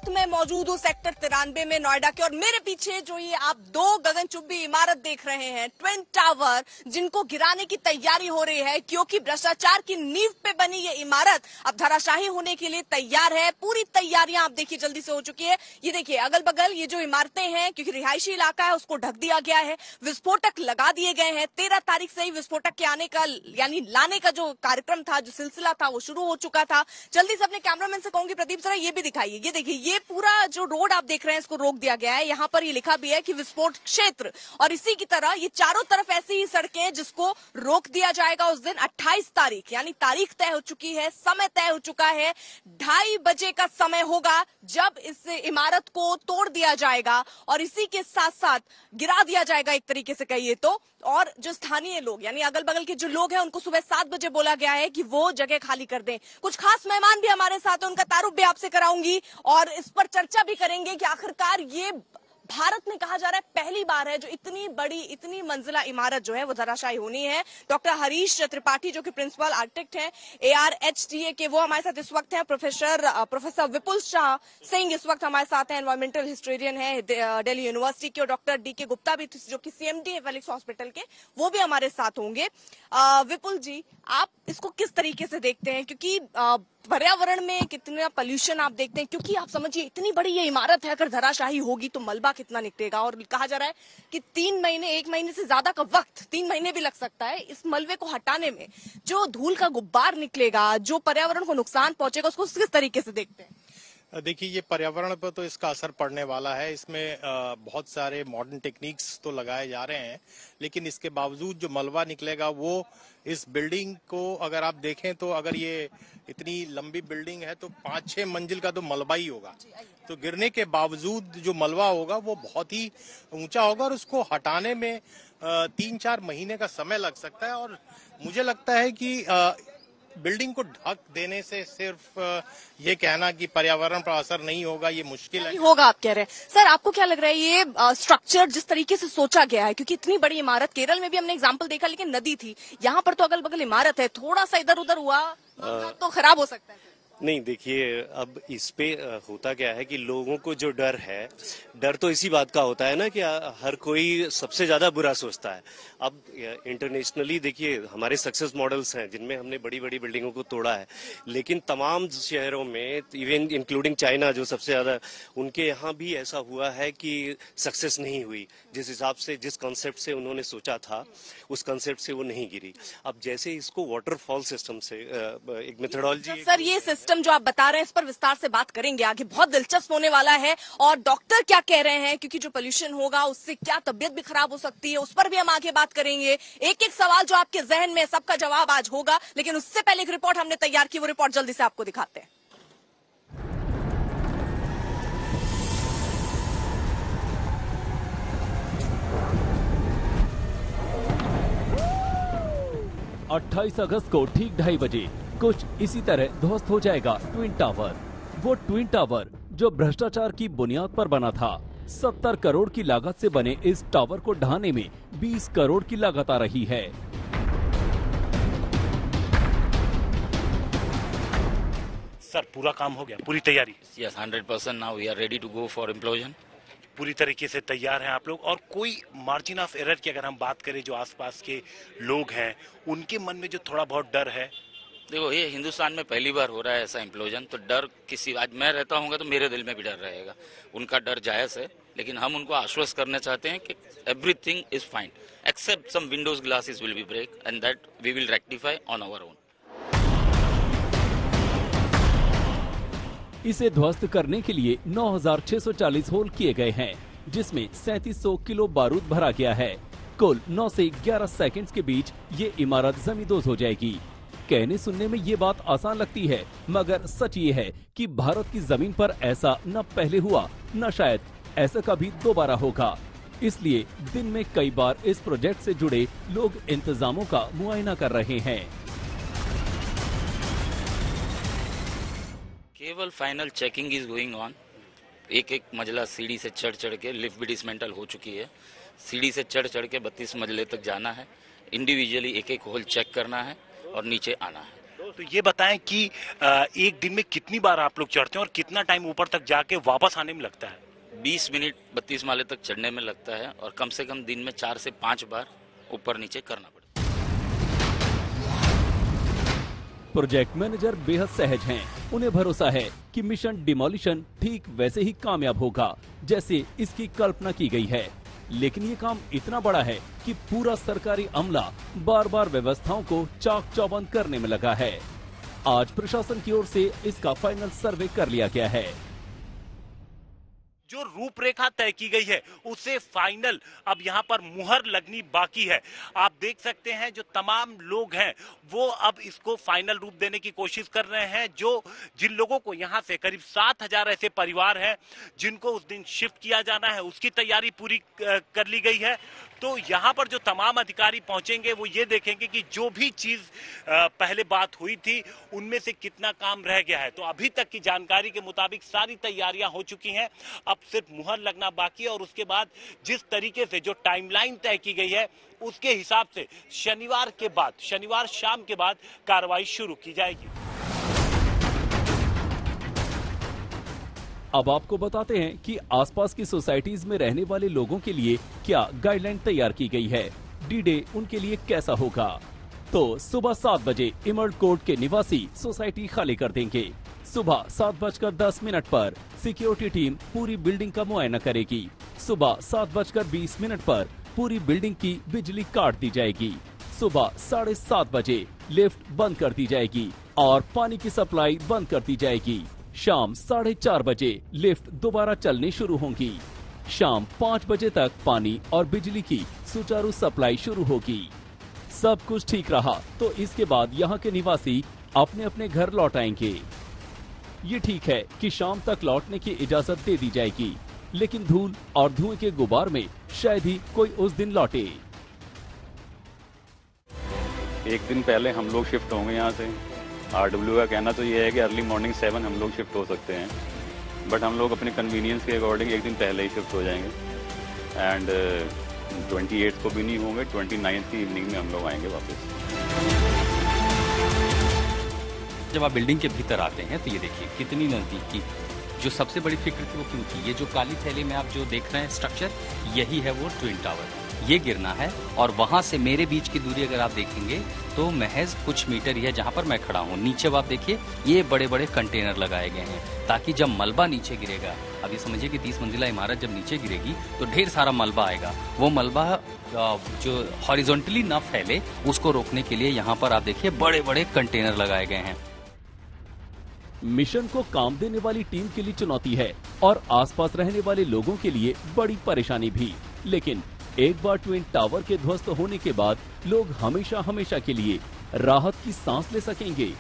वक्त मैं मौजूद हूँ सेक्टर 93 में नोएडा के, और मेरे पीछे जो ये आप दो गगनचुंबी इमारत देख रहे हैं, ट्विन टावर, जिनको गिराने की तैयारी हो रही है क्योंकि भ्रष्टाचार की नींव पे बनी ये इमारत अब धराशाही होने के लिए तैयार है। पूरी तैयारियां आप देखिए जल्दी से हो चुकी है। ये देखिए अगल बगल ये जो इमारतें हैं, क्योंकि रिहायशी इलाका है, उसको ढक दिया गया है, विस्फोटक लगा दिए गए हैं। 13 तारीख से ही विस्फोटक के आने का यानी लाने का जो कार्यक्रम था, जो सिलसिला था, वो शुरू हो चुका था। जल्दी से अपने कैमरामैन से कहूंगी प्रदीप जरा ये भी दिखाइए। ये देखिए ये पूरा जो रोड आप देख रहे हैं इसको रोक दिया गया है। यहाँ पर ये लिखा भी है कि विस्फोट क्षेत्र, और इसी की तरह ये चारों तरफ ऐसी ही सड़कें जिसको रोक दिया जाएगा उस दिन 28 तारीख, यानी तारीख तय हो चुकी है, समय तय हो चुका है। 2:30 बजे का समय होगा जब इस इमारत को तोड़ दिया जाएगा और इसी के साथ साथ गिरा दिया जाएगा एक तरीके से कहिए तो। और जो स्थानीय लोग यानी अगल बगल के जो लोग हैं उनको सुबह 7 बजे बोला गया है कि वो जगह खाली कर दें। कुछ खास मेहमान भी हमारे साथ हैं, उनका तारुफ भी आपसे कराऊंगी और इस पर चर्चा भी करेंगे कि आखिरकार ये भारत में कहा जा रहा है पहली बार है जो इतनी बड़ी इतनी मंजिला इमारत जो है वो धराशायी होनी है। डॉक्टर हरीश त्रिपाठी जो कि प्रिंसिपल आर्किटेक्ट हैं ARHTA के, वो हमारे साथ इस वक्त हैं। प्रोफेसर विपुल शाह सिंह इस वक्त हमारे साथ हैं, एनवायरमेंटल हिस्टोरियन है दिल्ली यूनिवर्सिटी के। और डॉक्टर DK गुप्ता भी जो कि CMD है फेलिक्स हॉस्पिटल के, वो भी हमारे साथ होंगे। विपुल जी, आप इसको किस तरीके से देखते हैं, क्योंकि पर्यावरण में कितना पोल्यूशन आप देखते हैं, क्योंकि आप समझिए इतनी बड़ी ये इमारत है, अगर धराशाही होगी तो मलबा कितना निकलेगा। और कहा जा रहा है कि 3 महीने, 1 महीने से ज्यादा का वक्त, 3 महीने भी लग सकता है इस मलबे को हटाने में। जो धूल का गुब्बार निकलेगा, जो पर्यावरण को नुकसान पहुंचेगा, उसको किस तरीके से देखते हैं? देखिए, ये पर्यावरण पर तो इसका असर पड़ने वाला है। इसमें बहुत सारे मॉडर्न टेक्निक्स तो लगाए जा रहे हैं, लेकिन इसके बावजूद जो मलबा निकलेगा वो इस बिल्डिंग को अगर आप देखें तो, अगर ये इतनी लंबी बिल्डिंग है तो 5-6 मंजिल का तो मलबा ही होगा। तो गिरने के बावजूद जो मलबा होगा वो बहुत ही ऊंचा होगा और उसको हटाने में 3-4 महीने का समय लग सकता है। और मुझे लगता है कि बिल्डिंग को ढक देने से सिर्फ ये कहना कि पर्यावरण पर असर नहीं होगा, ये मुश्किल है। होगा आप कह रहे हैं। सर, आपको क्या लग रहा है ये स्ट्रक्चर जिस तरीके से सोचा गया है, क्योंकि इतनी बड़ी इमारत, केरल में भी हमने एग्जांपल देखा लेकिन नदी थी, यहाँ पर तो अगल बगल इमारत है, थोड़ा सा इधर उधर हुआ तो खराब हो सकता है। नहीं, देखिए अब इस पे होता क्या है कि लोगों को जो डर है, डर तो इसी बात का होता है ना कि हर कोई सबसे ज्यादा बुरा सोचता है। अब इंटरनेशनली देखिए हमारे सक्सेस मॉडल्स हैं जिनमें हमने बड़ी बड़ी बिल्डिंगों को तोड़ा है, लेकिन तमाम शहरों में, इवन इंक्लूडिंग चाइना जो सबसे ज्यादा, उनके यहाँ भी ऐसा हुआ है कि सक्सेस नहीं हुई। जिस हिसाब से, जिस कॉन्सेप्ट से उन्होंने सोचा था, उस कॉन्सेप्ट से वो नहीं गिरी। अब जैसे इसको वाटरफॉल सिस्टम से एक मेथोडोलॉजी, सर ये सिस्टम जो आप बता रहे हैं इस पर विस्तार से बात करेंगे आगे, बहुत दिलचस्प होने वाला है। और डॉक्टर क्या कह रहे हैं, क्योंकि जो पोल्यूशन होगा उससे क्या तबीयत भी खराब हो सकती है, उस पर भी हम आगे बात करेंगे। एक एक सवाल जो आपके जहन में, सबका जवाब आज होगा, लेकिन उससे पहले एक रिपोर्ट हमने तैयार की, वो रिपोर्ट जल्दी से आपको दिखाते हैं। 28 अगस्त को ठीक 2:30 बजे कुछ इसी तरह ध्वस्त हो जाएगा ट्विन टावर। वो ट्विन टावर जो भ्रष्टाचार की बुनियाद पर बना था। 70 करोड़ की लागत से बने इस टावर को ढहाने में 20 करोड़ की लागत आ रही है। सर, पूरा काम हो गया, पूरी तैयारी? Yes, 100% now we are ready to go for implosion. पूरी तरीके से तैयार हैं आप लोग? और कोई मार्जिन ऑफ एरर की अगर हम बात करें, जो आसपास के लोग हैं उनके मन में जो थोड़ा बहुत डर है? देखो, ये हिंदुस्तान में पहली बार हो रहा है ऐसा इम्प्लोजन, तो डर किसी, आज मैं रहता हूँ तो मेरे दिल में भी डर रहेगा। उनका डर जायज है, लेकिन हम उनको आश्वस्त करना चाहते हैं कि everything is fine except some windows glasses will be break and that we will rectify on our own. इसे ध्वस्त करने के लिए 9,640 होल किए गए हैं, जिसमें 3700 किलो बारूद भरा गया है। कुल 9 से 11 सेकंड्स के बीच ये इमारत जमींदोज हो जाएगी। कहने सुनने में ये बात आसान लगती है, मगर सच ये है कि भारत की जमीन पर ऐसा न पहले हुआ, न शायद ऐसा कभी दोबारा होगा। इसलिए दिन में कई बार इस प्रोजेक्ट से जुड़े लोग इंतजामों का मुआयना कर रहे हैं। केवल final checking is going on. एक एक मंजिला सीढ़ी से चढ़ के, लिफ्ट भी डिसमेंटल हो चुकी है, सीढ़ी से चढ़ के 32 मंजिले तक जाना है। इंडिविजुअली एक एक होल चेक करना है और नीचे आना है। तो ये बताएं कि एक दिन में कितनी बार आप लोग चढ़ते हैं और कितना टाइम ऊपर तक जाके वापस आने में लगता है? 20 मिनट 32 माले तक चढ़ने में लगता है और कम से कम दिन में 4 से 5 बार ऊपर नीचे करना पड़ता है। प्रोजेक्ट मैनेजर बेहद सहज हैं। उन्हें भरोसा है कि मिशन डिमोलिशन ठीक वैसे ही कामयाब होगा जैसे इसकी कल्पना की गई है। लेकिन ये काम इतना बड़ा है कि पूरा सरकारी अमला बार बार व्यवस्थाओं को चाक चौबंद करने में लगा है। आज प्रशासन की ओर से इसका फाइनल सर्वे कर लिया गया है। जो रूपरेखा तय की गई है उसे फाइनल अब यहाँ पर मुहर लगनी बाकी है। आप देख सकते हैं जो तमाम लोग हैं वो अब इसको फाइनल रूप देने की कोशिश कर रहे हैं। जिन लोगों को यहाँ से करीब 7,000 ऐसे परिवार हैं जिनको उस दिन शिफ्ट किया जाना है, उसकी तैयारी पूरी कर ली गई है। तो यहाँ पर जो तमाम अधिकारी पहुंचेंगे वो ये देखेंगे कि जो भी चीज पहले बात हुई थी उनमें से कितना काम रह गया है। तो अभी तक की जानकारी के मुताबिक सारी तैयारियां हो चुकी हैं, अब सिर्फ मुहर लगना बाकी है और उसके बाद जिस तरीके से जो टाइमलाइन तय की गई है उसके हिसाब से शनिवार शाम के बाद कार्रवाई शुरू की जाएगी। अब आपको बताते हैं कि आसपास की सोसाइटीज में रहने वाले लोगों के लिए क्या गाइडलाइन तैयार की गई है। डी-डे उनके लिए कैसा होगा। तो सुबह 7 बजे इमर्ल्ड कोर्ट के निवासी सोसाइटी खाली कर देंगे। सुबह 7:10 पर सिक्योरिटी टीम पूरी बिल्डिंग का मुआयना करेगी। सुबह 7:20 पर पूरी बिल्डिंग की बिजली काट दी जाएगी। सुबह 7:30 बजे लिफ्ट बंद कर दी जाएगी और पानी की सप्लाई बंद कर दी जाएगी। शाम 4:30 बजे लिफ्ट दोबारा चलनी शुरू होंगी। शाम 5 बजे तक पानी और बिजली की सुचारू सप्लाई शुरू होगी। सब कुछ ठीक रहा तो इसके बाद यहाँ के निवासी अपने अपने घर लौट आएंगे। ये ठीक है कि शाम तक लौटने की इजाजत दे दी जाएगी, लेकिन धूल और धुएं के गुबार में शायद ही कोई उस दिन लौटे। एक दिन पहले हम लोग शिफ्ट होंगे यहाँ से। RW का कहना तो ये है कि अर्ली मॉर्निंग 7 हम लोग शिफ्ट हो सकते हैं, बट हम लोग अपने कन्वीनियंस के अकॉर्डिंग एक दिन पहले ही शिफ्ट हो जाएंगे। एंड 28 को भी नहीं होंगे, 29 की इवनिंग में हम लोग आएंगे वापस। जब आप बिल्डिंग के भीतर आते हैं तो ये देखिए कितनी नजदीकी। जो सबसे बड़ी फिक्र थी वो क्यों थी? ये जो काली थैली में आप जो देख रहे हैं स्ट्रक्चर, यही है वो ट्विन टावर। ये गिरना है और वहां से मेरे बीच की दूरी अगर आप देखेंगे तो महज कुछ मीटर ही है जहां पर मैं खड़ा हूं। नीचे आप देखिए ये बड़े बड़े कंटेनर लगाए गए हैं ताकि जब मलबा नीचे गिरेगा, अब ये समझिए कि 30 मंजिला इमारत जब नीचे गिरेगी तो ढेर सारा मलबा आएगा। वो मलबा जो हॉरिजॉन्टली ना फैले उसको रोकने के लिए यहाँ पर आप देखिए बड़े बड़े कंटेनर लगाए गए हैं। मिशन को काम देने वाली टीम के लिए चुनौती है और आसपास रहने वाले लोगों के लिए बड़ी परेशानी भी। लेकिन एक बार ट्विन टावर के ध्वस्त होने के बाद लोग हमेशा हमेशा के लिए राहत की सांस ले सकेंगे।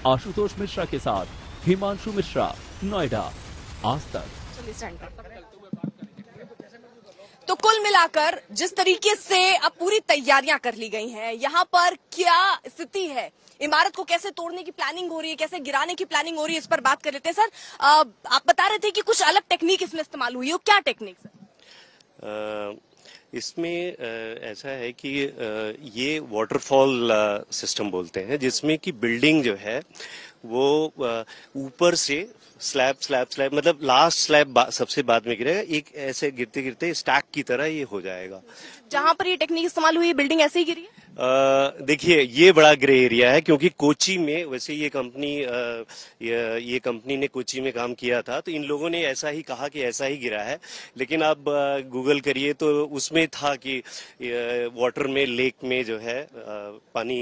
आशुतोष मिश्रा के साथ हिमांशु मिश्रा, नोएडा, आज तक। तो कुल मिलाकर जिस तरीके से अब पूरी तैयारियां कर ली गई हैं, यहाँ पर क्या स्थिति है, इमारत को कैसे तोड़ने की प्लानिंग हो रही है, कैसे गिराने की प्लानिंग हो रही है, इस पर बात कर लेते हैं। सर, आप बता रहे थे कि कुछ अलग टेक्निक इसमें इस्तेमाल हुई है, क्या टेक्निक सर? इसमें ऐसा है कि ये वाटरफॉल सिस्टम बोलते हैं, जिसमें कि बिल्डिंग जो है वो ऊपर से स्लैब मतलब लास्ट स्लैब सबसे बाद में गिरेगा। एक ऐसे गिरते गिरते स्टैक की तरह ये हो जाएगा। जहां पर ये टेक्निक इस्तेमाल हुई है बिल्डिंग ऐसे ही गिरी है? देखिए ये बड़ा ग्रे एरिया है क्योंकि कोची में वैसे ये कंपनी ने कोची में काम किया था, तो इन लोगों ने ऐसा ही कहा कि ऐसा ही गिरा है। लेकिन आप गूगल करिए तो उसमें था कि वाटर में, लेक में जो है पानी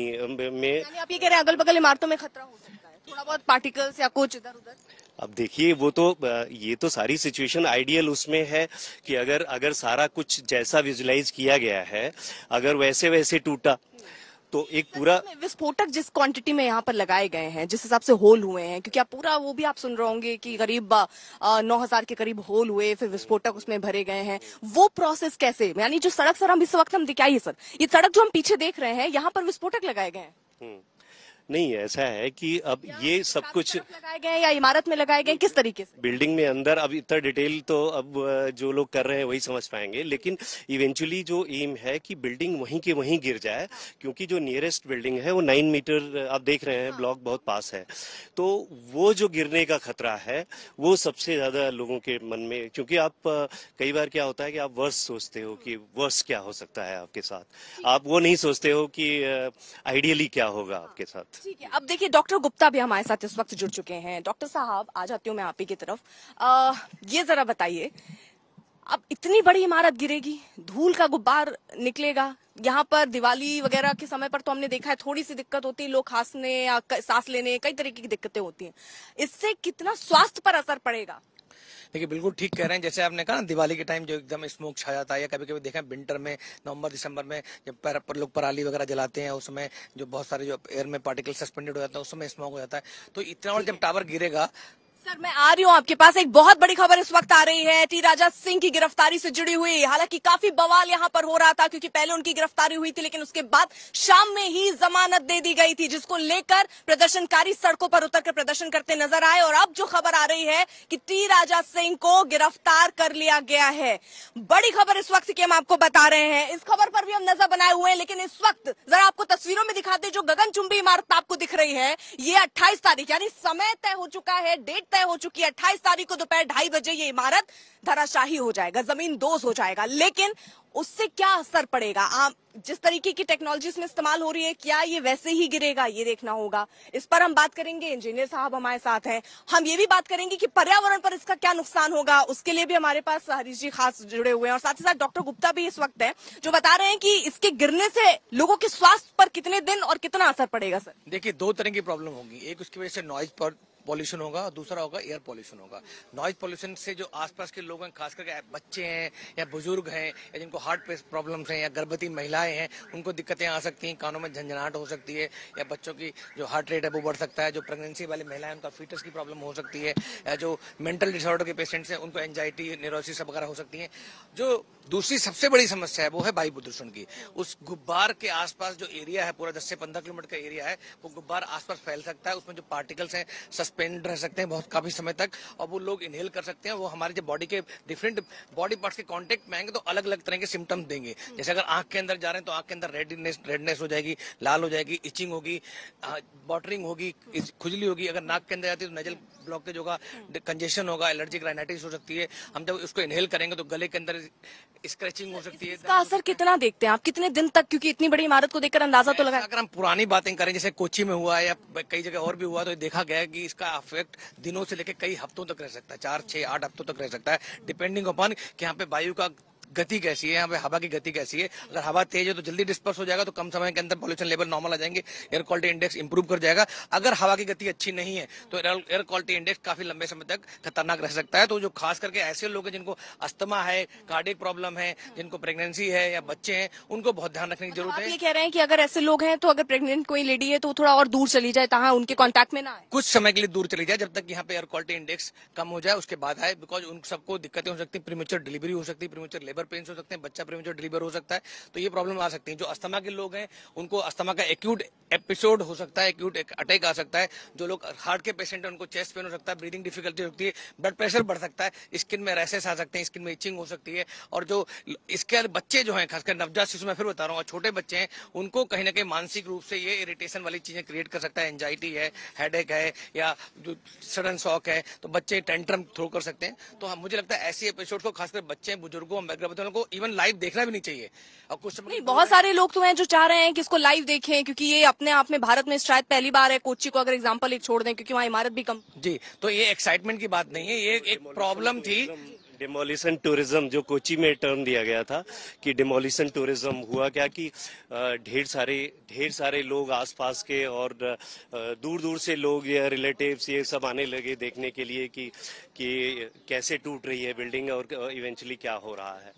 में। यानी आप ये कह रहे हैं अगल बगल इमारतों में खतरा हो सकता है, थोड़ा बहुत पार्टिकल्स या कुछ इधर उधर? अब देखिए वो तो ये तो सारी सिचुएशन आइडियल उसमें है कि अगर सारा कुछ जैसा विजुलाइज किया गया है अगर वैसे टूटा तो एक पूरा विस्फोटक जिस क्वांटिटी में यहाँ पर लगाए गए हैं, जिस हिसाब से होल हुए हैं, क्योंकि आप पूरा वो भी आप सुन रहे होंगे कि करीब 9,000 के करीब होल हुए, फिर विस्फोटक उसमें भरे गए हैं, वो प्रोसेस कैसे? यानी जो सड़क सर हम इस वक्त हम दिखाइए सर, ये सड़क जो हम पीछे देख रहे हैं यहाँ पर विस्फोटक लगाए गए हैं। नहीं, ऐसा है कि अब ये सब कुछ लगाए गए या इमारत में लगाए गए, किस तरीके से? बिल्डिंग में अंदर अब इतना डिटेल तो अब जो लोग कर रहे हैं वही समझ पाएंगे, लेकिन इवेंचुअली जो एम है कि बिल्डिंग वहीं के वहीं गिर जाए, क्योंकि जो नियरेस्ट बिल्डिंग है वो 9 मीटर आप देख रहे हैं, ब्लॉक बहुत पास है, तो वो जो गिरने का खतरा है वो सबसे ज्यादा लोगों के मन में, क्योंकि आप कई बार क्या होता है कि आप वर्स्ट सोचते हो कि वर्स्ट क्या हो सकता है आपके साथ, आप वो नहीं सोचते हो कि आइडियली क्या होगा आपके साथ। ठीक है, अब देखिए डॉक्टर गुप्ता भी हमारे साथ इस वक्त जुड़ चुके हैं। डॉक्टर साहब, आ जाती हूँ मैं आप ही की तरफ। ये जरा बताइए, अब इतनी बड़ी इमारत गिरेगी, धूल का गुब्बार निकलेगा, यहाँ पर दिवाली वगैरह के समय पर तो हमने देखा है थोड़ी सी दिक्कत होती है, लोग खांसने या सांस लेने कई तरीके की दिक्कतें होती हैं, इससे कितना स्वास्थ्य पर असर पड़ेगा? देखिए बिल्कुल ठीक कह रहे हैं, जैसे आपने कहा ना दिवाली के टाइम जो एकदम स्मोक छा जाता है, या कभी कभी देखा है विंटर में नवंबर दिसंबर में जब पर लोग पराली वगैरह जलाते हैं, उस समय जो बहुत सारे जो एयर में पार्टिकल सस्पेंडेड हो जाता है उस समय स्मोक हो जाता है। तो इतना और जब टावर गिरेगा। सर मैं आ रही हूँ आपके पास, एक बहुत बड़ी खबर इस वक्त आ रही है टी राजा सिंह की गिरफ्तारी से जुड़ी हुई। हालांकि काफी बवाल यहाँ पर हो रहा था, क्योंकि पहले उनकी गिरफ्तारी हुई थी, लेकिन उसके बाद शाम में ही जमानत दे दी गई थी, जिसको लेकर प्रदर्शनकारी सड़कों पर उतरकर प्रदर्शन करते नजर आए। और अब जो खबर आ रही है कि टी राजा सिंह को गिरफ्तार कर लिया गया है, बड़ी खबर इस वक्त की हम आपको बता रहे हैं। इस खबर पर भी हम नजर बनाए हुए हैं, लेकिन इस वक्त जरा आपको तस्वीरों में दिखाते, जो गगनचुंबी इमारत आपको दिख रही है, ये 28 तारीख यानी समय तय हो चुका है, डेट तय हो चुकी है, 28 तारीख को दोपहर 2:30 बजे ये इमारत धराशाही हो जाएगा, जमीन दोज हो जाएगा। लेकिन उससे क्या असर पड़ेगा, आप जिस तरीके की टेक्नोलॉजी इसमें इस्तेमाल हो रही है, क्या ये वैसे ही गिरेगा, ये देखना होगा। इस पर हम बात करेंगे, इंजीनियर साहब हमारे साथ हैं। हम ये भी बात करेंगे कि पर्यावरण पर इसका क्या नुकसान होगा, उसके लिए भी हमारे पास हरीश जी खास जुड़े हुए हैं, और साथ ही साथ डॉक्टर गुप्ता भी इस वक्त है, जो बता रहे हैं कि इसके गिरने से लोगों के स्वास्थ्य पर कितने दिन और कितना असर पड़ेगा। सर देखिए दो तरह की प्रॉब्लम होगी, एक उसकी वजह से नॉइज पर पॉल्यूशन होगा और दूसरा होगा एयर पॉल्यूशन होगा। नॉइज पॉल्यूशन से जो आसपास के लोग हैं, खास करके बच्चे हैं या बुजुर्ग हैं या जिनको हार्ट प्रॉब्लम्स हैं या गर्भवती महिलाएं हैं, उनको दिक्कतें आ सकती हैं, कानों में झंझनाहट हो सकती है, या बच्चों की जो हार्ट रेट है वो बढ़ सकता है, जो प्रेगनेंसी वाली महिलाएं उनका फीटस की प्रॉब्लम हो सकती है, या जो मेंटल डिसऑर्डर के पेशेंट्स हैं उनको एंजाइटी न्यूरोसिस वगैरह हो सकती है। जो दूसरी सबसे बड़ी समस्या है वो है वायु प्रदूषण की। उस गुब्बार के आसपास जो एरिया है, पूरा 10 से 15 किलोमीटर का एरिया है, वो गुब्बार आसपास फैल सकता है, उसमें जो पार्टिकल्स हैं सस्पेंड रह सकते हैं बहुत काफी समय तक, और वो लोग इनहेल कर सकते हैं। वो हमारे जो बॉडी के डिफरेंट बॉडी पार्ट्स के कांटेक्ट में आएंगे तो अलग अलग तरह के सिम्टम्स देंगे। जैसे अगर आंख के अंदर जा रहे हैं तो आंख के अंदर रेडनेस हो जाएगी, लाल हो जाएगी, इचिंग होगी, बॉटरिंग होगी, खुजली होगी। अगर नाक के अंदर जाती है तो नजल ब्लॉकेज होगा, कंजेशन होगा, एलर्जिक राइनाइटिस हो सकती है। हम जब उसको इनहेल करेंगे तो गले के अंदर स्क्रैचिंग हो सकती है। इसका असर कितना देखते हैं आप, कितने दिन तक, क्योंकि इतनी बड़ी इमारत को देखकर अंदाजा तो लगा। अगर हम पुरानी बातें करें, जैसे कोच्चि में हुआ है या कई जगह और भी हुआ, तो देखा गया है कि इसका इफेक्ट दिनों से लेकर कई हफ्तों तक रह सकता है, 4, 6, 8 हफ्तों तक रह सकता है, डिपेंडिंग अपॉन कि यहाँ पे वायु का गति कैसी है, यहाँ पे हवा की गति कैसी है। अगर हवा तेज है तो जल्दी डिस्पर्स हो जाएगा, तो कम समय के अंदर पॉल्यूशन लेवल नॉर्मल आ जाएंगे, एयर क्वालिटी इंडेक्स इंप्रूव कर जाएगा। अगर हवा की गति अच्छी नहीं है तो एयर क्वालिटी इंडेक्स काफी लंबे समय तक खतरनाक रह सकता है। तो जो खास करके ऐसे लोग हैं जिनको अस्थमा है, कार्डियक प्रॉब्लम है, जिनको प्रेगनेंसी है या बच्चे हैं, उनको बहुत ध्यान रखने की जरूरत है। ये कह रहे हैं कि अगर ऐसे लोग हैं तो अगर प्रेग्नेंट कोई लेडी है तो थोड़ा और दूर चली जाए, ताकि उनके कांटेक्ट में ना आए, कुछ समय के लिए दूर चली जाए, जब तक यहाँ पे एयर क्वालिटी इंडेक्स कम हो जाए, उसके बाद आए। बिकॉज उन सबको दिक्कतें हो सकती है, प्रीमेच्योर डिलीवरी हो सकती है, प्रीमेच्योर लेबर पेन्स हो सकते हैं, बच्चा प्रीमेच्योर डिलीवर हो सकता है, तो ये प्रॉब्लम आ सकती है। जो अस्थमा के लोग हैं उनको अस्थमा का एक्यूट एपिसोड हो सकता है, एक्यूट अटैक आ सकता है। जो लोग हार्ट के पेशेंट हैं उनको चेस्ट पेन हो सकता है, ब्रीदिंग डिफिकल्टी हो सकती है, ब्लड प्रेशर बढ़ सकता है, स्किन में रैशेस आ सकते हैं, स्किन में इचिंग हो सकती है। और जो इसके बच्चे जो हैं, खासकर नवजात शिशु, मैं फिर बता रहा हूँ, छोटे बच्चे हैं, उनको कहीं ना कहीं मानसिक रूप से ये इरिटेशन वाली चीजें क्रिएट कर सकता है। एंजाइटी है, हेडेक है, या जो सडन शॉक है, तो बच्चे टेंट्रम थ्रो कर सकते हैं। तो मुझे लगता है ऐसी एपिसोड को खासकर बच्चे, बुजुर्गों, गर्भवती को इवन लाइव देखना भी नहीं चाहिए। और कुछ नहीं, बहुत सारे लोग तो हैं जो चाह रहे हैं कि इसको लाइव देखें, क्योंकि ये अपने आप में भारत में शायद पहली बार है। कोच्चि को अगर एग्जांपल एक छोड़ दें, क्योंकि वहाँ इमारत भी कम। जी, तो ये एक्साइटमेंट की बात नहीं है, ये एक प्रॉब्लम थी। डिमोलिशन टूरिज्म जो कोच्चि में टर्म दिया गया था कि डिमोलिशन टूरिज्म, हुआ क्या कि ढेर सारे लोग आसपास के और दूर दूर से लोग या रिलेटिव्स ये सब आने लगे देखने के लिए कि कैसे टूट रही है बिल्डिंग और इवेंचुअली क्या हो रहा है।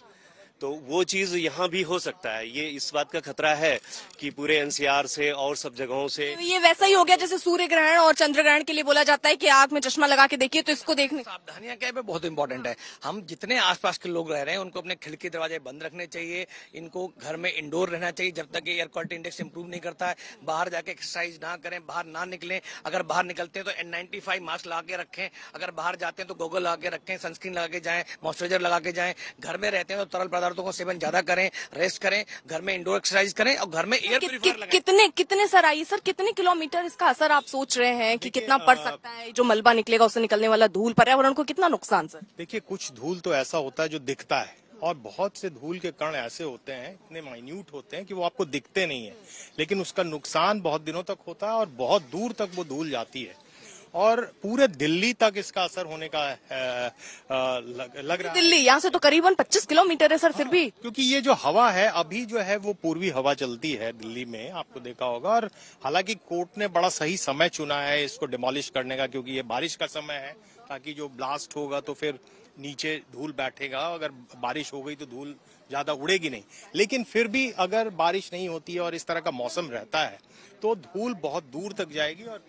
तो वो चीज यहाँ भी हो सकता है। ये इस बात का खतरा है कि पूरे एनसीआर से और सब जगहों से ये वैसा ही हो गया जैसे सूर्य ग्रहण और चंद्र ग्रहण के लिए बोला जाता है कि आंख में चश्मा लगा के देखिए, तो इसको देखने सावधानियां क्या है बहुत इंपॉर्टेंट है। हम जितने आसपास के लोग रह रहे हैं उनको अपने खिड़की दरवाजे बंद रखने चाहिए, इनको घर में इंडोर रहना चाहिए जब तक एयर क्वालिटी इंडेक्स इंप्रूव नहीं करता है। बाहर जाके एक्सरसाइज ना करें, बाहर ना निकलें, अगर बाहर निकलते हैं तो N95 मास्क लगा के रखें, अगर बाहर जाते हैं तो गॉगल लगा के रखें, सनस्क्रीन लगा के जाएं, मॉइस्चराइजर लगा के जाएं। घर में रहते हैं तो तरल पदार्थों का सेवन ज्यादा करें, रेस्ट करें, घर में इंडोर एक्सरसाइज करें और घर में एयर प्यूरिफायर लगाएं। कितने सर आइए सर, कितने किलोमीटर इसका असर आप सोच रहे हैं कि कितना पड़ सकता है? जो मलबा निकलेगा उससे निकलने वाला धूल पर्यावरण को कितना नुकसान सर? देखिए, कुछ धूल तो ऐसा होता है जो दिखता है और बहुत से धूल के कण ऐसे होते हैं, इतने माइन्यूट होते हैं कि वो आपको दिखते नहीं है, लेकिन उसका नुकसान बहुत दिनों तक होता है और बहुत दूर तक वो धूल जाती है और पूरे दिल्ली तक इसका असर होने का लग रहा है। दिल्ली यहाँ से तो करीबन 25 किलोमीटर है सर, फिर भी क्योंकि ये जो हवा है अभी जो है वो पूर्वी हवा चलती है दिल्ली में, आपको देखा होगा। और हालांकि कोर्ट ने बड़ा सही समय चुना है इसको डिमोलिश करने का, क्योंकि ये बारिश का समय है, ताकि जो ब्लास्ट होगा तो फिर नीचे धूल बैठेगा। अगर बारिश हो गई तो धूल ज्यादा उड़ेगी नहीं, लेकिन फिर भी अगर बारिश नहीं होती है और इस तरह का मौसम रहता है तो धूल बहुत दूर तक जाएगी। और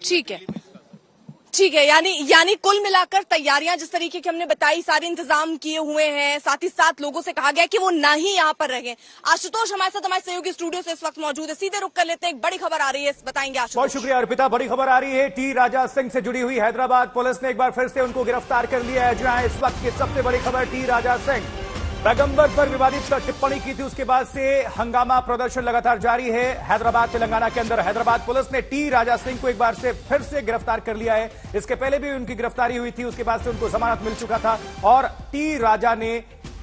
ठीक है, यानी कुल मिलाकर तैयारियां जिस तरीके की हमने बताई, सारे इंतजाम किए हुए हैं। साथ ही साथ लोगों से कहा गया कि वो ना ही यहाँ पर रहें। आशुतोष हमारे साथ हमारे सहयोगी स्टूडियो से इस वक्त मौजूद है, सीधे रुक कर लेते हैं। एक बड़ी खबर आ रही है, बताएंगे आशुतोष। बहुत शुक्रिया अर्पिता। बड़ी खबर आ रही है, टी राजा सिंह से जुड़ी हुई। हैदराबाद पुलिस ने एक बार फिर से उनको गिरफ्तार कर लिया है। जहां इस वक्त की सबसे बड़ी खबर, टी राजा सिंह पैगंबर पर विवादित टिप्पणी की थी, उसके बाद से हंगामा प्रदर्शन लगातार जारी है हैदराबाद तेलंगाना के अंदर। हैदराबाद पुलिस ने टी राजा सिंह को एक बार से फिर से गिरफ्तार कर लिया है। इसके पहले भी उनकी गिरफ्तारी हुई थी, उसके बाद से उनको जमानत मिल चुका था और टी राजा ने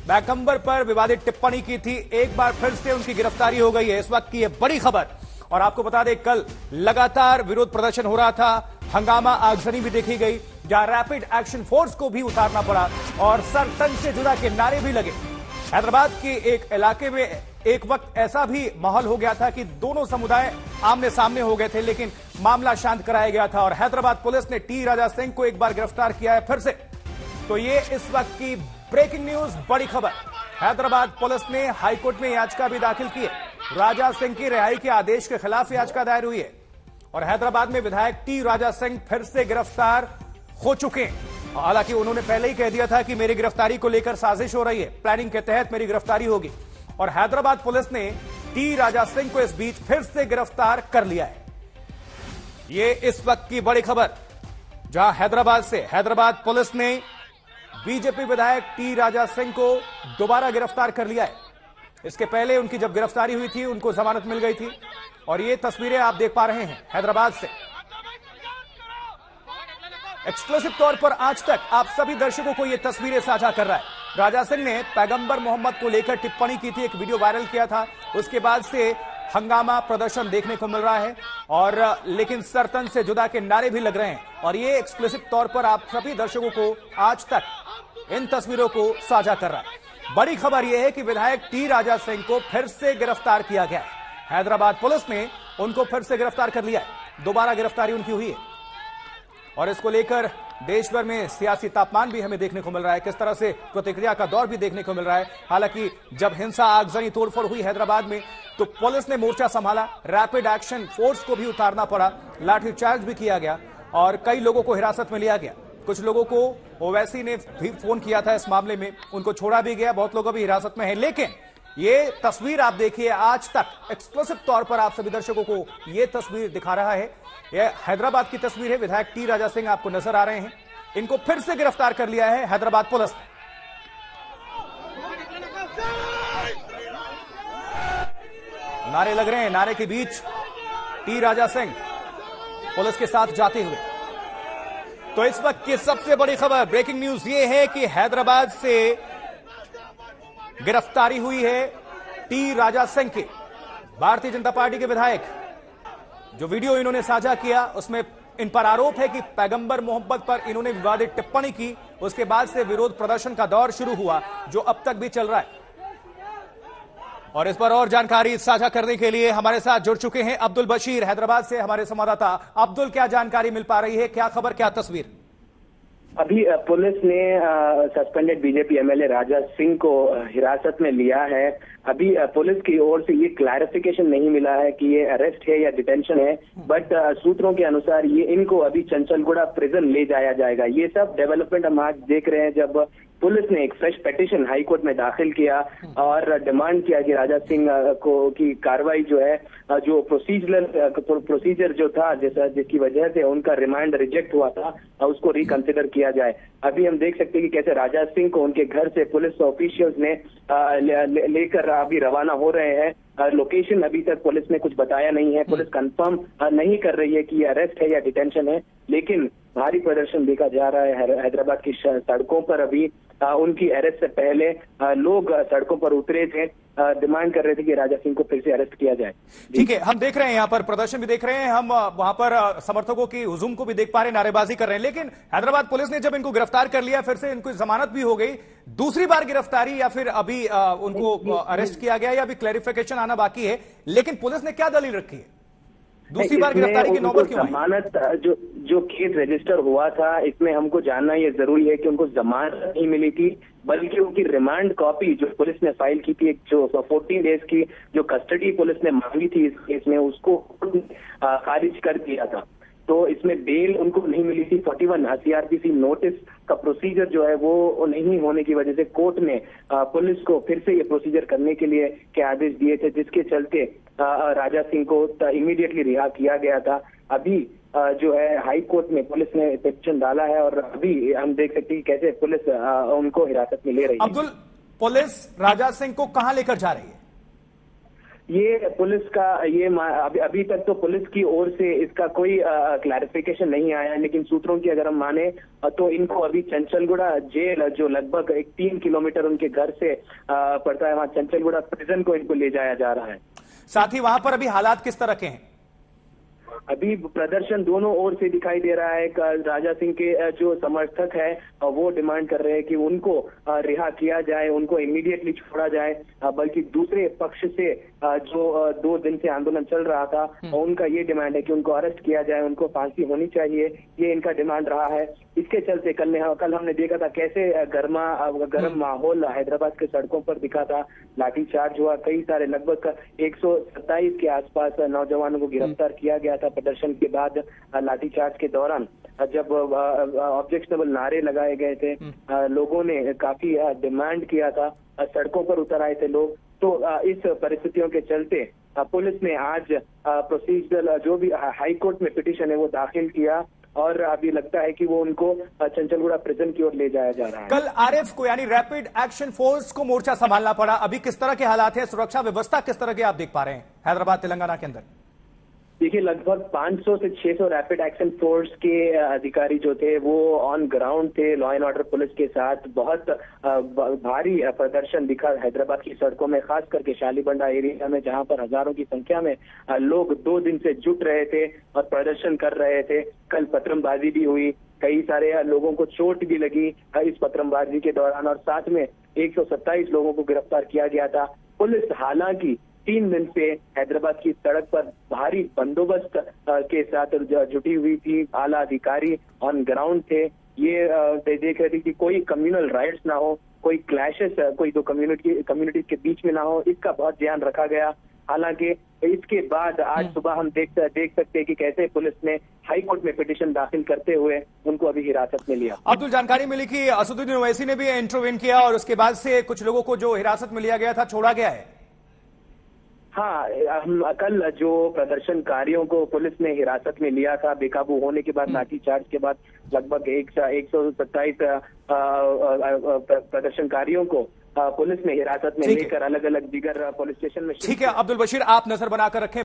पैगंबर पर विवादित टिप्पणी की थी। एक बार फिर से उनकी गिरफ्तारी हो गई है। इस वक्त की यह बड़ी खबर। और आपको बता दें, कल लगातार विरोध प्रदर्शन हो रहा था, हंगामा आगजनी भी देखी गई, जहां रैपिड एक्शन फोर्स को भी उतारना पड़ा और सर तन से जुदा के नारे भी लगे। हैदराबाद के एक इलाके में एक वक्त ऐसा भी माहौल हो गया था कि दोनों समुदाय आमने सामने हो गए थे, लेकिन मामला शांत कराया गया था और हैदराबाद पुलिस ने टी राजा सिंह को एक बार गिरफ्तार किया है फिर से। तो ये इस वक्त की ब्रेकिंग न्यूज, बड़ी खबर। हैदराबाद पुलिस ने हाईकोर्ट में याचिका भी दाखिल की है। राजा सिंह की रिहाई के आदेश के खिलाफ याचिका दायर हुई है और हैदराबाद में विधायक टी राजा सिंह फिर से गिरफ्तार हो चुके हैं। हालांकि उन्होंने पहले ही कह दिया था कि मेरी गिरफ्तारी को लेकर साजिश हो रही है, प्लानिंग के तहत मेरी गिरफ्तारी होगी। और हैदराबाद पुलिस ने टी राजा सिंह को इस बीच फिर से गिरफ्तार कर लिया है। ये इस वक्त की बड़ी खबर, जहां हैदराबाद पुलिस ने बीजेपी विधायक टी राजा सिंह को दोबारा गिरफ्तार कर लिया है। इसके पहले उनकी जब गिरफ्तारी हुई थी उनको जमानत मिल गई थी और ये तस्वीरें आप देख पा रहे हैं हैदराबाद से। एक्सक्लूसिव तौर पर आज तक आप सभी दर्शकों को यह तस्वीरें साझा कर रहा है। राजा सिंह ने पैगंबर मोहम्मद को लेकर टिप्पणी की थी, एक वीडियो वायरल किया था, उसके बाद से हंगामा प्रदर्शन देखने को मिल रहा है और लेकिन सरतन से जुदा के नारे भी लग रहे हैं और ये एक्सक्लूसिव तौर पर आप सभी दर्शकों को आज तक इन तस्वीरों को साझा कर रहा है। बड़ी खबर यह है कि विधायक टी राजा सिंह को फिर से गिरफ्तार किया गया है। हैदराबाद पुलिस ने उनको फिर से गिरफ्तार कर लिया है, दोबारा गिरफ्तारी उनकी हुई है और इसको लेकर देश भर में सियासी तापमान भी हमें देखने को मिल रहा है, किस तरह से प्रतिक्रिया का दौर भी देखने को मिल रहा है। हालांकि जब हिंसा, आगजनी, तोड़फोड़ हुई हैदराबाद में तो पुलिस ने मोर्चा संभाला, रैपिड एक्शन फोर्स को भी उतारना पड़ा, लाठीचार्ज भी किया गया और कई लोगों को हिरासत में लिया गया। कुछ लोगों को ओवैसी ने भी फोन किया था इस मामले में, उनको छोड़ा भी गया, बहुत लोग अभी हिरासत में हैं। लेकिन ये तस्वीर आप देखिए, आज तक एक्सक्लूसिव तौर पर आप सभी दर्शकों को यह तस्वीर दिखा रहा है। यह हैदराबाद की तस्वीर है, विधायक टी राजा सिंह आपको नजर आ रहे हैं। इनको फिर से गिरफ्तार कर लिया है हैदराबाद पुलिस ने। नारे लग रहे हैं, नारे के बीच टी राजा सिंह पुलिस के साथ जाते हुए। तो इस वक्त की सबसे बड़ी खबर, ब्रेकिंग न्यूज ये है कि हैदराबाद से गिरफ्तारी हुई है टी राजा सिंह की। भारतीय जनता पार्टी के विधायक, जो वीडियो इन्होंने साझा किया उसमें इन पर आरोप है कि पैगंबर मोहम्मद पर इन्होंने विवादित टिप्पणी की, उसके बाद से विरोध प्रदर्शन का दौर शुरू हुआ जो अब तक भी चल रहा है। और इस पर और जानकारी साझा करने के लिए हमारे साथ जुड़ चुके हैं अब्दुल बशीर, हैदराबाद से हमारे संवाददाता। अब्दुल, क्या जानकारी मिल पा रही है, क्या खबर, क्या तस्वीर? अभी पुलिस ने suspended BJP MLA Raja Singh को हिरासत में लिया है। अभी पुलिस की ओर से ये क्लैरिफिकेशन नहीं मिला है कि ये अरेस्ट है या डिटेंशन है, बट सूत्रों के अनुसार ये इनको अभी चंचलगुड़ा प्रिजन ले जाया जाएगा। ये सब डेवलपमेंट हम आज देख रहे हैं जब पुलिस ने एक फ्रेश पिटीशन हाई कोर्ट में दाखिल किया और डिमांड किया कि राजा सिंह को की कार्रवाई जो है, जो प्रोसीजर जो था जिसकी वजह से उनका रिमांड रिजेक्ट हुआ था, उसको रिकंसिडर किया जाए। अभी हम देख सकते हैं कि कैसे राजा सिंह को उनके घर से पुलिस ऑफिशियल्स ने लेकर अभी रवाना हो रहे हैं। लोकेशन अभी तक पुलिस ने कुछ बताया नहीं है, पुलिस कंफर्म नहीं कर रही है कि ये अरेस्ट है या डिटेंशन है, लेकिन भारी प्रदर्शन देखा जा रहा है हैदराबाद की सड़कों पर। अभी उनकी अरेस्ट से पहले लोग सड़कों पर उतरे थे, डिमांड कर रहे थे कि राजा सिंह को फिर से अरेस्ट किया जाए। ठीक है, हम देख रहे हैं यहाँ पर प्रदर्शन भी देख रहे हैं, हम वहां पर समर्थकों की हुजूम को भी देख पा रहे हैं, नारेबाजी कर रहे हैं। लेकिन हैदराबाद पुलिस ने जब इनको गिरफ्तार कर लिया, फिर से इनको जमानत भी हो गई, दूसरी बार गिरफ्तारी या फिर अभी उनको अरेस्ट किया गया या अभी क्लैरिफिकेशन आना बाकी है, लेकिन पुलिस ने क्या दलील रखी है? दूसरी बार गिरफ्तारी की नौबत क्यों? जमानत जो केस रजिस्टर हुआ था, इसमें हमको जानना ये जरूरी है कि उनको जमानत नहीं मिली थी, बल्कि उनकी रिमांड कॉपी जो पुलिस ने फाइल की थी, जो 14 डेज की जो कस्टडी पुलिस ने मांगी थी इस केस में, उसको खारिज कर दिया था। तो इसमें बेल उनको नहीं मिली थी। 41 सीआरपीसी नोटिस का प्रोसीजर जो है वो नहीं होने की वजह से कोर्ट ने पुलिस को फिर से ये प्रोसीजर करने के लिए के आदेश दिए थे, जिसके चलते राजा सिंह को इमीडिएटली रिहा किया गया था। अभी जो है हाई कोर्ट में पुलिस ने पिटीशन डाला है और अभी हम देख सकते हैं कैसे पुलिस उनको हिरासत में ले रही है। अब्दुल, पुलिस राजा सिंह को कहां लेकर जा रही है? ये पुलिस का अभी तक तो पुलिस की ओर से इसका कोई क्लैरिफिकेशन नहीं आया है, लेकिन सूत्रों की अगर हम माने तो इनको अभी चंचलगुड़ा जेल, जो लगभग 3 किलोमीटर उनके घर से पड़ता है, वहां चंचलगुड़ा प्रिजन को इनको ले जाया जा रहा है। साथ ही वहां पर अभी हालात किस तरह के हैं? अभी प्रदर्शन दोनों ओर से दिखाई दे रहा है। राजा सिंह के जो समर्थक है वो डिमांड कर रहे हैं कि उनको रिहा किया जाए, उनको इमीडिएटली छोड़ा जाए, बल्कि दूसरे पक्ष से जो 2 दिन से आंदोलन चल रहा था, उनका ये डिमांड है कि उनको अरेस्ट किया जाए, उनको फांसी होनी चाहिए, ये इनका डिमांड रहा है। इसके चलते कल हमने देखा था कैसे गर्म माहौल हैदराबाद के सड़कों पर दिखा था, लाठीचार्ज हुआ, कई सारे लगभग 127 के आसपास नौजवानों को गिरफ्तार किया गया था प्रदर्शन के बाद। लाठीचार्ज के दौरान जब ऑब्जेक्शनेबल नारे लगाए गए थे, लोगों ने काफी डिमांड किया था, सड़कों पर उतर आए थे लोग। तो इस परिस्थितियों के चलते पुलिस ने आज प्रोसीजरल जो भी हाई कोर्ट में पिटीशन है वो दाखिल किया और अभी लगता है कि वो उनको चंचलगुड़ा प्रिजन की ओर ले जाया जा रहा है। कल आरएफ को यानी रैपिड एक्शन फोर्स को मोर्चा संभालना पड़ा, अभी किस तरह के हालात है, सुरक्षा व्यवस्था किस तरह की आप देख पा रहे हैं हैदराबाद तेलंगाना के अंदर? देखिए, लगभग 500 से 600 रैपिड एक्शन फोर्स के अधिकारी जो थे वो ऑन ग्राउंड थे, लॉ एंड ऑर्डर पुलिस के साथ। बहुत भारी प्रदर्शन दिखा हैदराबाद की सड़कों में, खास करके शालीबंडा एरिया में, जहां पर हजारों की संख्या में लोग 2 दिन से जुट रहे थे और प्रदर्शन कर रहे थे। कल पथरामबाजी भी हुई, कई सारे लोगों को चोट भी लगी इस पथरामबाजी के दौरान और साथ में 127 लोगों को गिरफ्तार किया गया था। पुलिस हालांकि 3 दिन से हैदराबाद की सड़क पर भारी बंदोबस्त के साथ जुटी हुई थी, आला अधिकारी ऑन ग्राउंड थे। ये देख रहे थे कि कोई कम्युनल राइट्स ना हो, कोई क्लैशेस कोई 2 कम्युनिटीज के बीच में ना हो, इसका बहुत ध्यान रखा गया। हालांकि इसके बाद आज सुबह हम देख सकते हैं कि कैसे पुलिस ने हाई कोर्ट में पिटीशन दाखिल करते हुए उनको अभी हिरासत में लिया। अब्दुल, जानकारी मिली कि असदुद्दीन ओवैसी ने भी इंटरवेन किया और उसके बाद से कुछ लोगों को जो हिरासत में लिया गया था छोड़ा गया है। हाँ, कल जो प्रदर्शनकारियों को पुलिस ने हिरासत में लिया था, बेकाबू होने के बाद, लाठीचार्ज के बाद लगभग 127 प्रदर्शनकारियों को पुलिस ने हिरासत में लेकर अलग अलग दीगर पुलिस स्टेशन में। ठीक है अब्दुल बशीर, आप नजर बनाकर रखें।